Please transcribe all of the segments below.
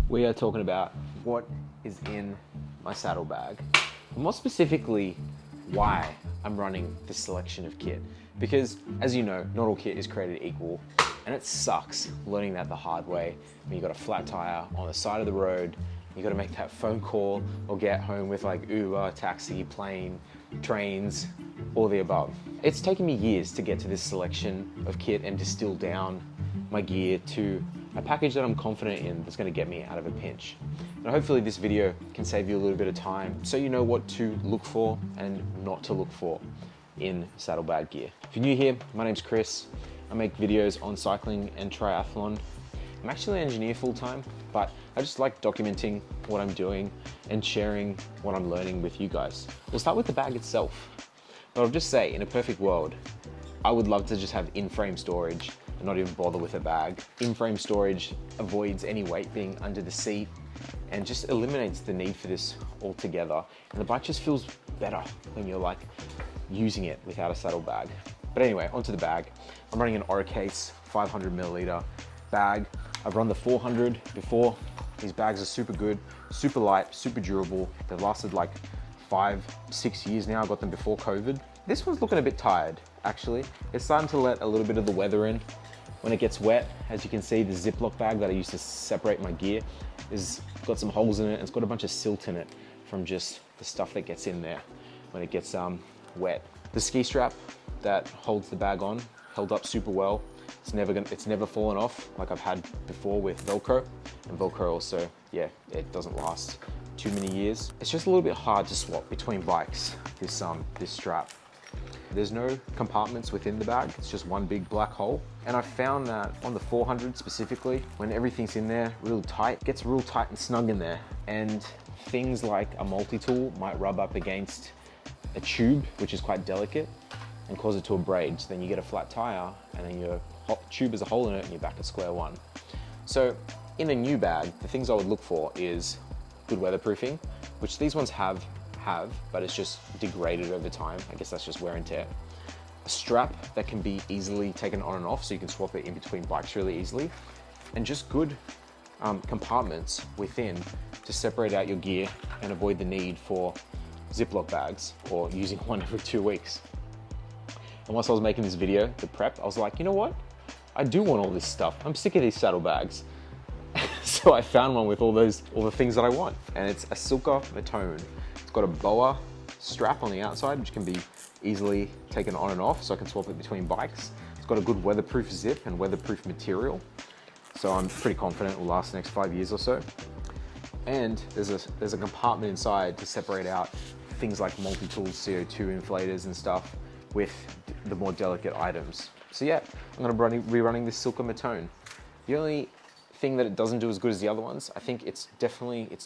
We are talking about what is in my saddlebag, and more specifically, why I'm running this selection of kit. Because as you know, not all kit is created equal, and it sucks learning that the hard way. When you got a flat tire on the side of the road, you got to make that phone call or get home with like Uber, taxi, plane, trains, all the above. It's taken me years to get to this selection of kit and distill down my gear to a package that I'm confident in that's going to get me out of a pinch. And hopefully this video can save you a little bit of time so you know what to look for and not to look for in saddlebag gear. If you're new here, my name's Chris. I make videos on cycling and triathlon. I'm actually an engineer full-time, but I just like documenting what I'm doing and sharing what I'm learning with you guys. We'll start with the bag itself. But I'll just say, in a perfect world, I would love to just have in-frame storage and not even bother with a bag. In-frame storage avoids any weight being under the seat and just eliminates the need for this altogether. And the bike just feels better when you're like using it without a saddlebag. But anyway, onto the bag. I'm running an Oricase 500 milliliter bag. I've run the 400 before. These bags are super good, super light, super durable. They've lasted like 5-6 years now. I got them before COVID. This one's looking a bit tired, actually. It's starting to let a little bit of the weather in. When it gets wet, as you can see, the Ziploc bag that I used to separate my gear is got some holes in it. It's got a bunch of silt in it from just the stuff that gets in there when it gets wet. The ski strap that holds the bag on held up super well. It's never fallen off like I've had before with Velcro. And Velcro also, yeah, it doesn't last too many years. It's just a little bit hard to swap between bikes, this strap. There's no compartments within the bag. It's just one big black hole. And I found that on the 400 specifically, when everything's in there real tight, it gets real tight and snug in there. And things like a multi-tool might rub up against a tube, which is quite delicate, and cause it to abrade. So then you get a flat tire and then your tube has a hole in it and you're back at square one. So in a new bag, the things I would look for is good weatherproofing, which these ones have, but it's just degraded over time. I guess that's just wear and tear. A strap that can be easily taken on and off so you can swap it in between bikes really easily. And just good compartments within to separate out your gear and avoid the need for Ziploc bags or using one every 2 weeks. And once I was making this video, the prep, I was like, you know what? I do want all this stuff. I'm sick of these saddlebags. So I found one with all the things that I want. And it's a Silca Matone. It's got a BOA strap on the outside, which can be easily taken on and off, so I can swap it between bikes. It's got a good weatherproof zip and weatherproof material. So I'm pretty confident it will last the next 5 years or so. And there's a compartment inside to separate out things like multi-tool CO2 inflators and stuff with the more delicate items. So yeah, I'm gonna be running this Silca Matone. The only thing that it doesn't do as good as the other ones, I think it's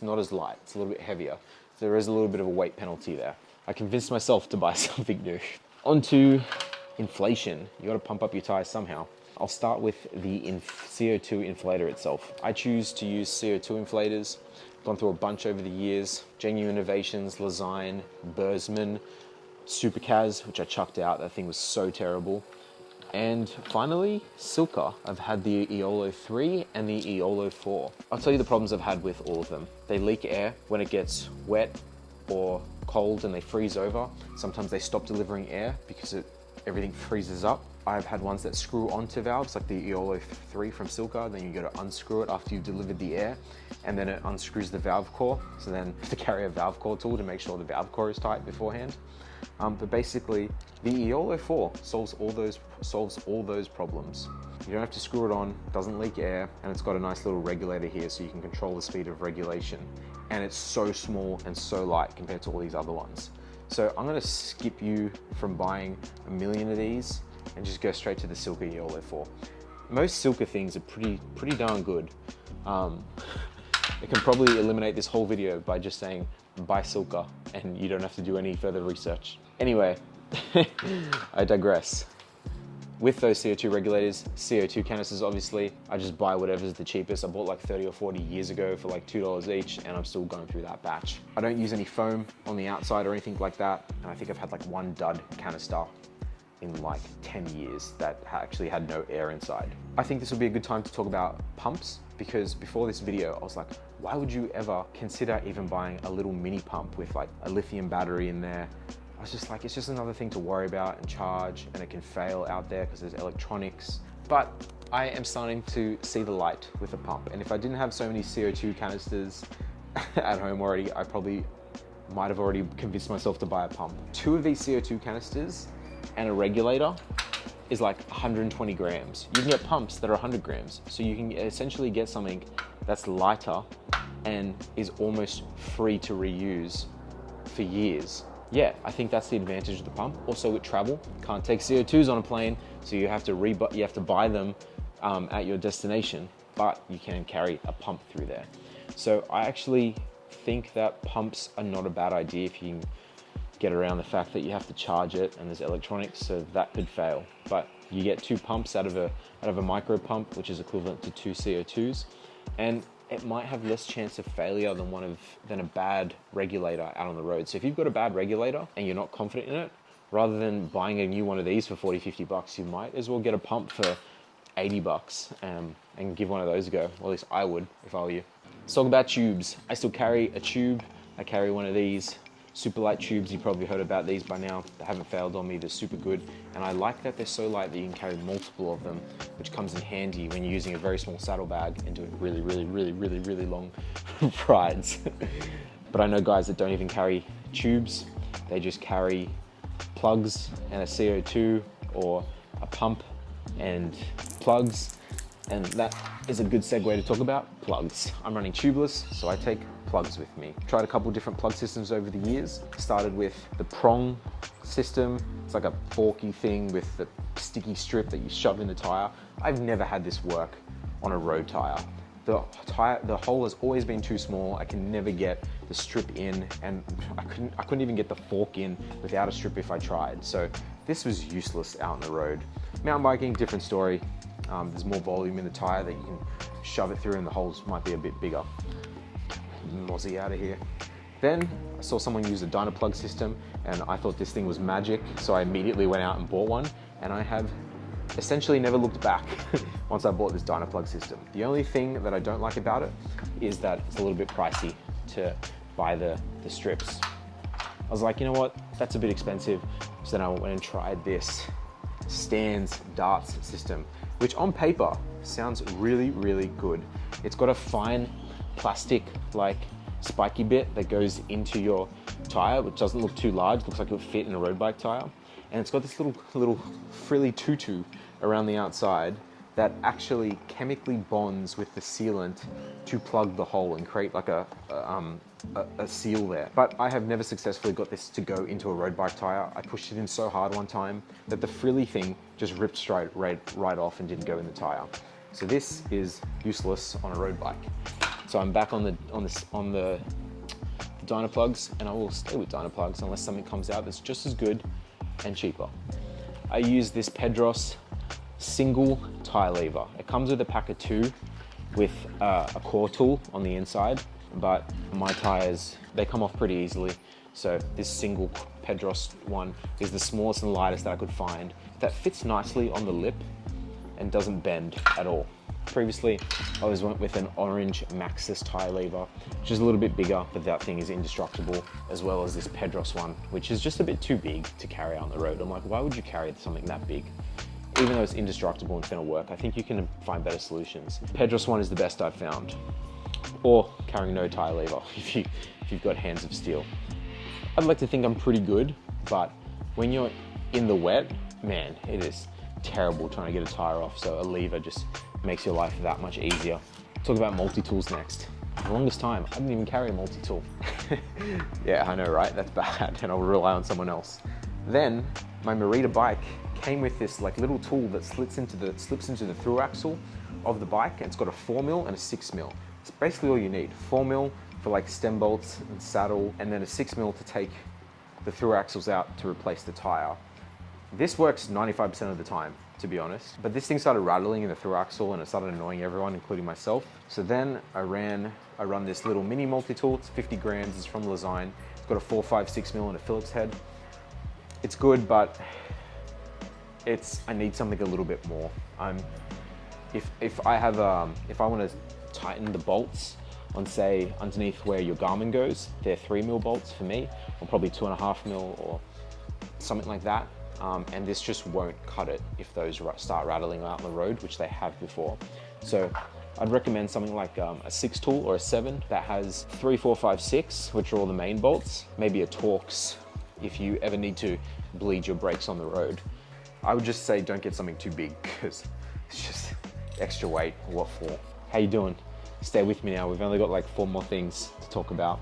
not as light. It's a little bit heavier. So there is a little bit of a weight penalty there. I convinced myself to buy something new. Onto inflation. You gotta pump up your tires somehow. I'll start with the CO2 inflator itself. I choose to use CO2 inflators. Gone through a bunch over the years. Genuine Innovations, Lezyne, Bursman, Supercaz, which I chucked out. That thing was so terrible. And finally, Silca. I've had the Eolo 3 and the Eolo 4. I'll tell you the problems I've had with all of them. They leak air when it gets wet or cold and they freeze over. Sometimes they stop delivering air because everything freezes up. I've had ones that screw onto valves, like the Eolo 3 from Silca. Then you got to unscrew it after you've delivered the air, and then it unscrews the valve core. So then you have to carry a valve core tool to make sure the valve core is tight beforehand. But basically, the Eolo 4 solves all those problems. You don't have to screw it on, doesn't leak air, and it's got a nice little regulator here so you can control the speed of regulation. And it's so small and so light compared to all these other ones. So I'm gonna skip you from buying a million of these and just go straight to the Silca Eolo 4. Most Silca things are pretty darn good. It can probably eliminate this whole video by just saying, buy Silca, and you don't have to do any further research. Anyway, I digress. With those CO2 regulators, CO2 canisters, obviously, I just buy whatever's the cheapest. I bought like 30 or 40 years ago for like $2 each, and I'm still going through that batch. I don't use any foam on the outside or anything like that, and I think I've had like one dud canister in like 10 years that actually had no air inside. I think this would be a good time to talk about pumps, because before this video, I was like, why would you ever consider even buying a little mini pump with like a lithium battery in there? I was just like, it's just another thing to worry about and charge, and it can fail out there because there's electronics. But I am starting to see the light with a pump. And if I didn't have so many CO2 canisters at home already, I probably might have already convinced myself to buy a pump. 2 of these CO2 canisters and a regulator is like 120 grams. You can get pumps that are 100 grams. So you can essentially get something that's lighter and is almost free to reuse for years. Yeah, I think that's the advantage of the pump. Also with travel, can't take CO2s on a plane, so you have to buy them at your destination, but you can carry a pump through there. So I actually think that pumps are not a bad idea if you can get around the fact that you have to charge it and there's electronics, so that could fail. But you get 2 pumps out of a micro pump, which is equivalent to 2 CO2s, and it might have less chance of failure than a bad regulator out on the road. So if you've got a bad regulator and you're not confident in it, rather than buying a new one of these for 40, 50 bucks, you might as well get a pump for 80 bucks and give one of those a go. Well, at least I would if I were you. Let's talk about tubes. I still carry a tube. I carry one of these super light tubes. You've probably heard about these by now. They haven't failed on me. They're super good. And I like that they're so light that you can carry multiple of them, which comes in handy when you're using a very small saddlebag and doing really long rides. But I know guys that don't even carry tubes. They just carry plugs and a CO2 or a pump and plugs. And that is a good segue to talk about plugs. I'm running tubeless, so I take plugs with me. Tried a couple different plug systems over the years. Started with the prong system. It's like a forky thing with the sticky strip that you shove in the tire. I've never had this work on a road tire. The hole has always been too small. I can never get the strip in, and I couldn't even get the fork in without a strip if I tried. So this was useless out on the road. Mountain biking, different story. There's more volume in the tire that you can shove it through, and the holes might be a bit bigger. Mozzie out of here. Then I saw someone use a Dynaplug system, and I thought this thing was magic, so I immediately went out and bought one, and I have essentially never looked back once I bought this Dynaplug system. The only thing that I don't like about it is that it's a little bit pricey to buy the strips. I was like, you know what, that's a bit expensive. So then I went and tried this Stans darts system, which on paper sounds really good. It's got a fine plastic like spiky bit that goes into your tire, which doesn't look too large, looks like it would fit in a road bike tire. And it's got this little frilly tutu around the outside that actually chemically bonds with the sealant to plug the hole and create like a seal there. But I have never successfully got this to go into a road bike tire. I pushed it in so hard one time that the frilly thing just ripped right off and didn't go in the tire. So this is useless on a road bike. So I'm back on the Dynaplugs, and I will stay with Dynaplugs unless something comes out that's just as good and cheaper. I use this Pedros single tire lever. It comes with a pack of 2 with a core tool on the inside, but my tires, they come off pretty easily. So this single Pedros one is the smallest and lightest that I could find that fits nicely on the lip and doesn't bend at all. Previously, I always went with an orange Maxxis tire lever, which is a little bit bigger, but that thing is indestructible, as well as this Pedros one, which is just a bit too big to carry on the road. I'm like, why would you carry something that big? Even though it's indestructible and it's gonna work, I think you can find better solutions. Pedros one is the best I've found. Or carrying no tire lever if you've got hands of steel. I'd like to think I'm pretty good, but when you're in the wet, man, it is terrible trying to get a tire off. So a lever just makes your life that much easier. Talk about multi-tools next. For the longest time, I didn't even carry a multi-tool. Yeah, I know, right? That's bad, and I'll rely on someone else. Then my Merida bike came with this like little tool that slips into the through axle of the bike, and it's got a 4mm and a 6mm. It's basically all you need. 4mm for like stem bolts and saddle, and then a 6mm to take the through axles out to replace the tire. This works 95% of the time, to be honest. But this thing started rattling in the through axle and it started annoying everyone, including myself. So then I run this little mini multi-tool. It's 50 grams, it's from Lezyne. It's got a 4.56mm and a Phillips head. It's good, but I need something a little bit more. If I want to tighten the bolts on, say, underneath where your Garmin goes. They're 3mm bolts for me, or probably 2.5mm or something like that. And this just won't cut it if those start rattling out on the road, which they have before. So I'd recommend something like a 6 tool or a 7 that has 3, 4, 5, 6, which are all the main bolts. Maybe a Torx if you ever need to bleed your brakes on the road. I would just say don't get something too big because it's just extra weight. What for? How you doing? Stay with me now. We've only got like 4 more things to talk about.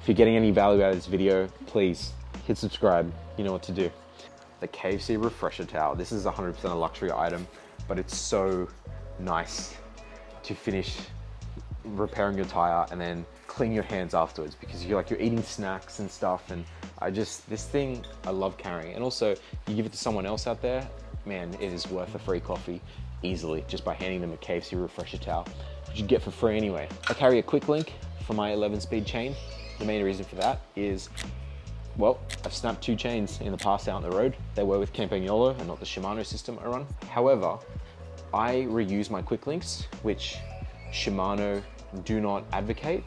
If you're getting any value out of this video, please hit subscribe. You know what to do. The KFC refresher towel. This is 100% a luxury item, but it's so nice to finish repairing your tire and then clean your hands afterwards, because you're eating snacks and stuff. And this thing I love carrying. And also you give it to someone else out there, man, it is worth a free coffee easily just by handing them a KFC refresher towel, which you get for free anyway. I carry a quick link for my 11-speed chain. The main reason for that is, well, I've snapped 2 chains in the past out on the road. They were with Campagnolo and not the Shimano system I run. However, I reuse my quick links, which Shimano do not advocate.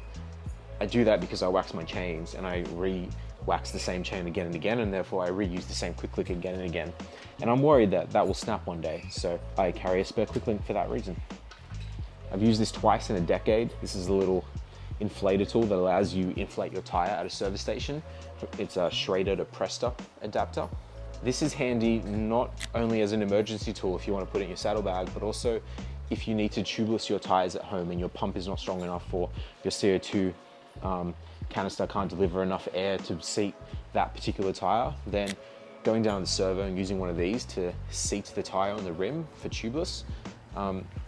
I do that because I wax my chains and I re-wax the same chain again and again, and therefore I reuse the same quick link again and again. And I'm worried that that will snap one day, so I carry a spare quick link for that reason. I've used this twice in a decade. This is a little inflator tool that allows you inflate your tire at a service station. It's a Schrader to Presta adapter. This is handy not only as an emergency tool if you want to put it in your saddlebag, but also if you need to tubeless your tires at home and your pump is not strong enough, or your CO2 canister can't deliver enough air to seat that particular tire, then going down to the servo and using one of these to seat the tire on the rim for tubeless,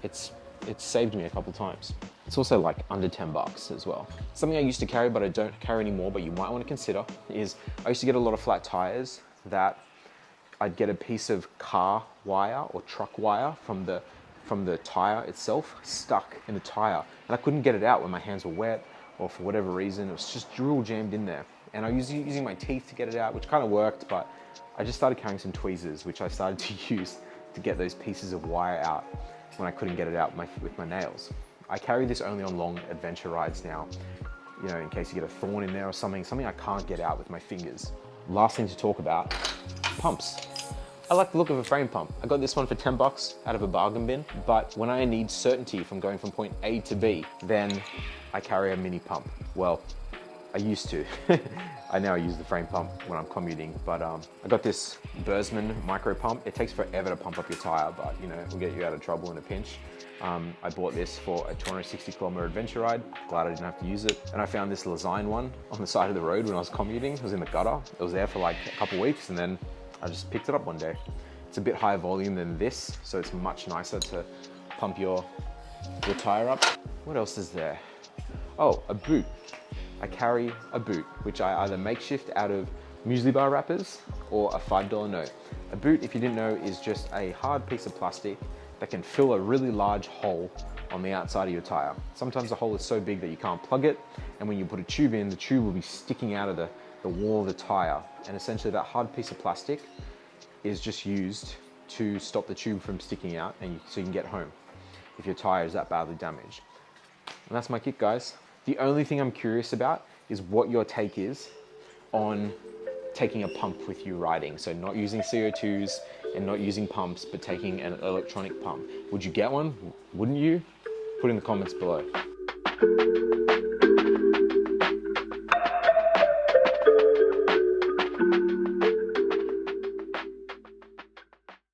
it's saved me a couple times. It's also like under 10 bucks as well. Something I used to carry but I don't carry anymore, but you might want to consider, is I used to get a lot of flat tires that I'd get a piece of car wire or truck wire from the tire itself stuck in the tire, and I couldn't get it out when my hands were wet, or for whatever reason it was just drill jammed in there. And I was using my teeth to get it out, which kind of worked, but I just started carrying some tweezers, which I started to use to get those pieces of wire out when I couldn't get it out with my nails. I carry this only on long adventure rides now, you know, in case you get a thorn in there or something I can't get out with my fingers. Last thing to talk about, pumps. I like the look of a frame pump. I got this one for 10 bucks out of a bargain bin, but when I need certainty from going from point A to B, then I carry a mini pump. Well, I used to. I now use the frame pump when I'm commuting, but I got this Bursman micro pump. It takes forever to pump up your tire, but you know, it'll get you out of trouble in a pinch. I bought this for a 260-kilometer adventure ride. Glad I didn't have to use it. And I found this Lezyne one on the side of the road when I was commuting. It was in the gutter. It was there for like a couple weeks, and then I just picked it up one day. It's a bit higher volume than this, so it's much nicer to pump your tire up. What else is there? Oh, a boot. I carry a boot, which I either makeshift out of muesli bar wrappers or a $5 note. A boot, if you didn't know, is just a hard piece of plastic that can fill a really large hole on the outside of your tire. Sometimes the hole is so big that you can't plug it, and when you put a tube in, the tube will be sticking out of the wall of the tire. And essentially that hard piece of plastic is just used to stop the tube from sticking out, and so you can get home if your tire is that badly damaged. And that's my kit, guys. The only thing I'm curious about is what your take is on taking a pump with you riding. So not using CO2s and not using pumps, but taking an electronic pump. Would you get one? Wouldn't you? Put in the comments below.